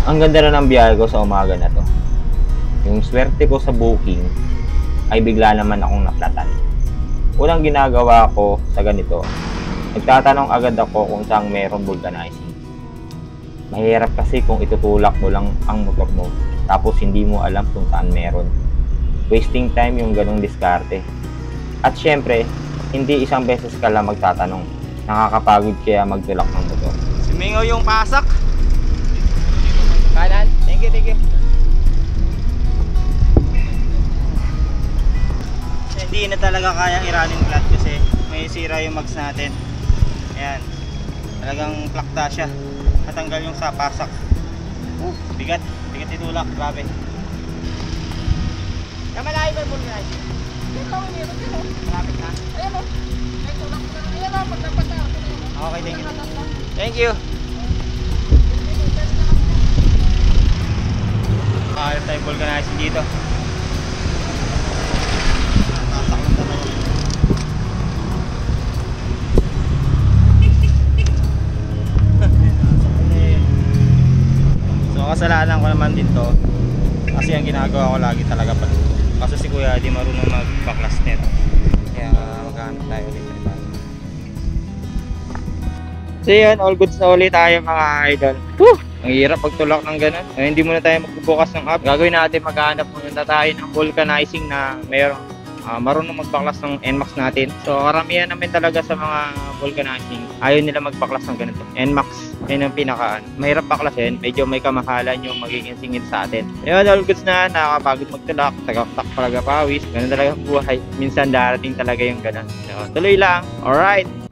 Ang ganda na ng biyahe ko sa umaga na to. Yung swerte ko sa booking ay bigla naman akong naplatan. Unang ginagawa ko sa ganito, nagtatanong agad ako kung saan meron vulcanizing. Mahirap kasi kung itutulak mo lang ang motor mo tapos hindi mo alam kung saan meron. Wasting time yung ganong diskarte. At syempre, hindi isang beses ka lang magtatanong. Nakakapagod kaya magtulak ng motor. Sumingaw yung pasak. Kanan. Thank you, thank you. Hindi na talaga kayang i-running flat kasi may sira yung mags natin. Ayan. Talagang plakta siya. Natanggal yung sa pasak. Bigat. Bigat itulak. Grabe. Kamalayo ba yung vulcanizing? Malapit na. Ayan o. Ayan o. Okay, thank you. Thank you. Makakalap tayo vulcanizing dito. So kasalanan ko naman din to kasi ang ginagawa ko lagi talaga pag kaso si kuya di marunong mag-backlas net, kaya maghanap tayo ulit ng bago. So yun, all goods na ulit tayo mga idol. Ang hirap pagtulak ng ganun. Hindi muna tayo magbubukas ng app. Gagawin natin, maghanap muna tayo ng vulcanizing na mayroong marunong magbaklas ng NMAX natin. So karamihan naman talaga sa mga vulcanizing ayaw nila magbaklas ng ganito. NMAX, yun ang pinaka mahirap baklasin, medyo may kamahalan yung magiging singit sa atin. Yun, all goods na, nakakapagod magtulak, tagaktak talaga pawis, ganun talaga ang buhay. Minsan darating talaga yung ganun. So, tuloy lang. Alright.